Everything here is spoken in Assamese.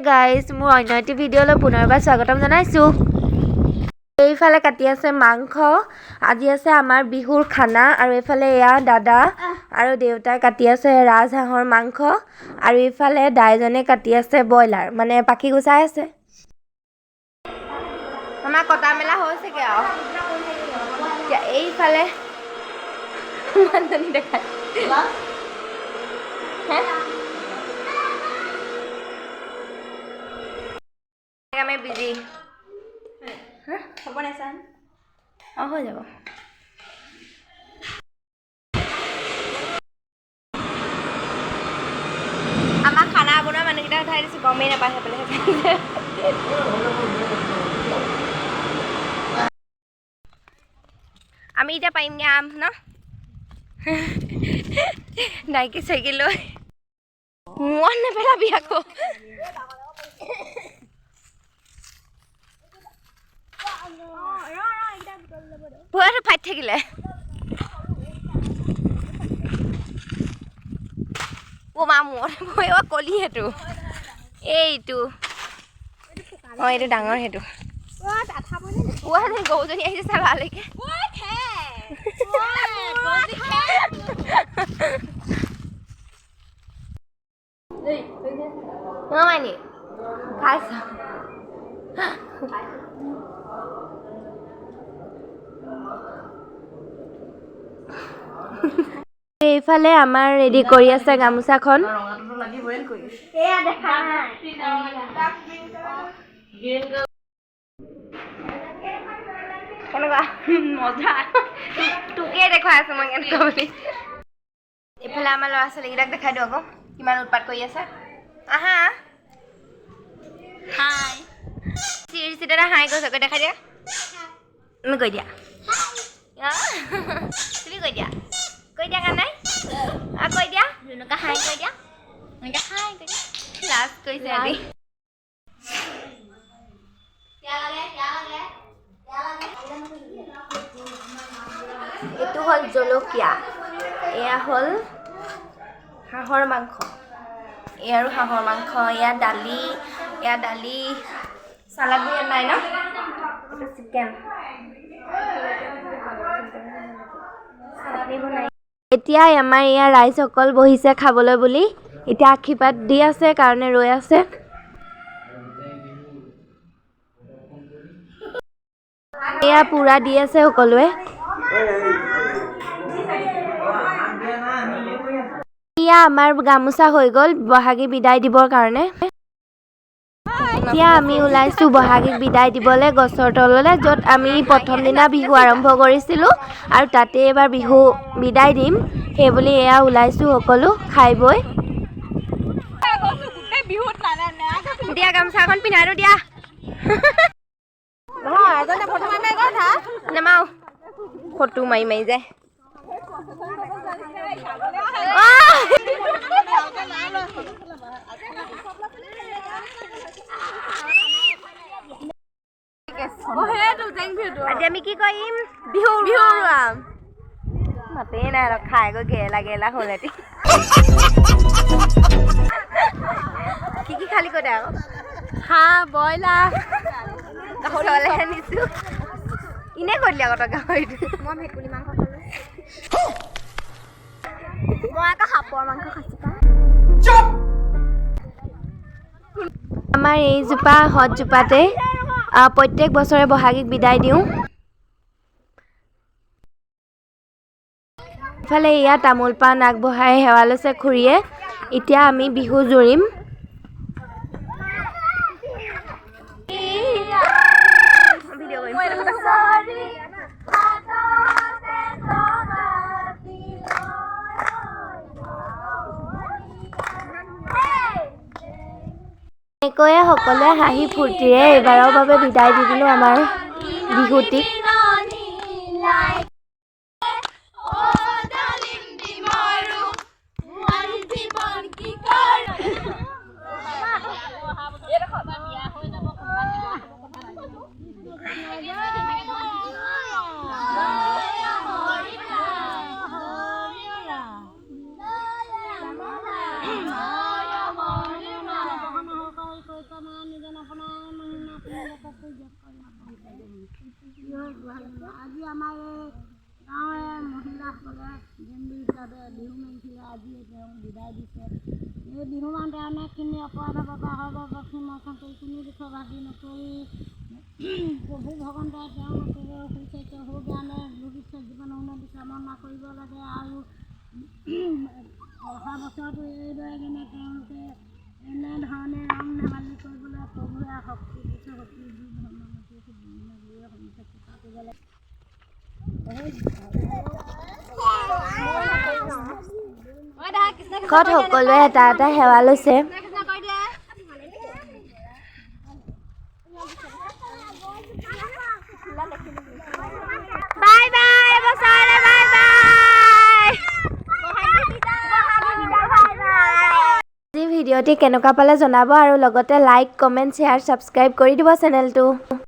গাইজ মোৰ অন্য এটি ভিডিঅ'লৈ পুনৰবাৰ স্বাগতম জনাইছোঁ। এইফালে কাটি আছে মাংস, আজি আছে আমাৰ বিহুৰ খানা। আৰু এইফালে এয়া দাদা আৰু দেউতাই কাটি আছে ৰাজহাঁহৰ মাংস, আৰু এইফালে দাইজনে কাটি আছে ব্ৰইলাৰ, মানে পাখি গুচাই আছে। আমাৰ কটা মেলা হৈছেগৈ আৰু এতিয়া এইফালে মানুহজনী দেখাই আমি বিজি হ'ব নাই চান অঁ হৈ যাব। আমাৰ খানা বনোৱা মানুহকেইটা উঠাই দিছোঁ, গমেই নাপায় সেইফালে আমি এতিয়া পাৰিমগৈ আম ন নাইকি চাইকেল লৈ মন নেপেলাবি আকৌ ভয়টো ফাইট থাকিলে অ' মা মোৰ ভয় কলি সেইটো এইটো অঁ এইটো ডাঙৰ সেইটো গৰুজনী আহিছে চালালৈকে মাইনি খাইছ এইফালে আমাৰ ৰেডি কৰি আছে গামোচাখন। মজা তোকে দেখুৱাই আছো মই কেনেকুৱা বুলি। এইফালে আমাৰ ল'ৰা ছোৱালীকেইটাক দেখাই দিওঁ আকৌ কিমান উৎপাত কৰি আছে। আহা হাই চিৰিচিটা হাই কৈছে দেখাই দিয়া। তুমি কৈ দিয়া, তুমি কৈ দিয়া, কৈ দিয়া কাৰণে কৈ দিয়া জুনুকা হাই কৈ দিয়া, হাই কৈ দিয়া। লাষ্ট কৈছে আজি এইটো হ'ল জলকীয়া, এয়া হ'ল হাঁহৰ মাংস, এয়া আৰু হাঁহৰ মাংস, এয়া দালি চালাড নাই ন, এইটো চিকেন। এতিয়া আমাৰ এয়া ৰাইজসকল বহিছে খাবলৈ বুলি, এতিয়া আশীৰ্বাদ দি আছে কাৰণে ৰৈ আছে। এয়া পুৰা দি আছে সকলোৱে। এয়া আমাৰ গামোচা হৈ গ'ল বহাগী বিদায় দিবৰ কাৰণে। এতিয়া আমি ওলাইছোঁ বহাগীক বিদায় দিবলৈ গছৰ তললৈ, য'ত আমি প্ৰথম দিনা বিহু আৰম্ভ কৰিছিলোঁ আৰু তাতে এবাৰ বিহু বিদায় দিম, সেইবুলি এয়া ওলাইছোঁ সকলো খাই বৈ। দিয়া গামোচাখন পিন্ধাই দিয়া নেমাও ফটো মাৰি যায়। আজি আমি কি কৰিম? বিহু উৰুৱাম। মাতেই নাই আৰু খাই গৈ গেলা হ'ল এটি। কি খালি কৈ দে আকৌ। হাঁহ ব্ৰইলাৰ গাহৰিহে নিছোঁ। ইনে কৰিলি আকৌ তই গাহৰিটো। মই ভেকুলী মাংস খালোঁ। মই আকৌ সাপৰ মাংস খাইছোঁ। আমাৰ এইজোপা হতজোপাতে প্ৰত্যেক বছৰে বহাগীক বিদায় দিওঁ। ইফালে এয়া তামোল পাণ আগবঢ়াই সেৱা লৈছে খুৰীয়ে। এতিয়া আমি বিহু জুৰিম। এনেকৈয়ে সকলোৱে হাঁহি ফূৰ্তিৰে এইবাৰৰ বাবে বিদায় দি দিলোঁ আমাৰ বিহুটিক। আজি আমাৰ এই গাঁৱৰে মহিলাসকলে জেণ্ডি হিচাপে বিহু মাৰিছিলে, আজি তেওঁ বিদায় দিছে। এই বিহু মাৰোঁতে অনেকখিনি অপৰাধ পাবা হ'ব সমৰ্থন কৰি কোনো দুখৰ ভাগি নকৰি প্ৰভু ভগৱন্তই তেওঁলোকে সুস্বাস্থ্য সুজ্ঞানে ভৱিষ্যত জীৱনৰ উন্নতি কামনা কৰিব লাগে। আৰু অহা বছৰটো এইদৰে যেনে তেওঁলোকে এনেধৰণে ৰং ধেমালি কৰিবলৈ প্ৰভুৱে শক্তি দিছে, শক্তি দি ঘৰত সকলোৱে এটা এটা সেৱা লৈছে। Bye bye বছৰলে bye bye. আজি ভিডিঅ'টি কেনেকুৱা পালে জনাব আৰু লগতে লাইক, কমেণ্ট, শ্বেয়াৰ, ছাবস্ক্ৰাইব কৰি দিব চেনেলটো।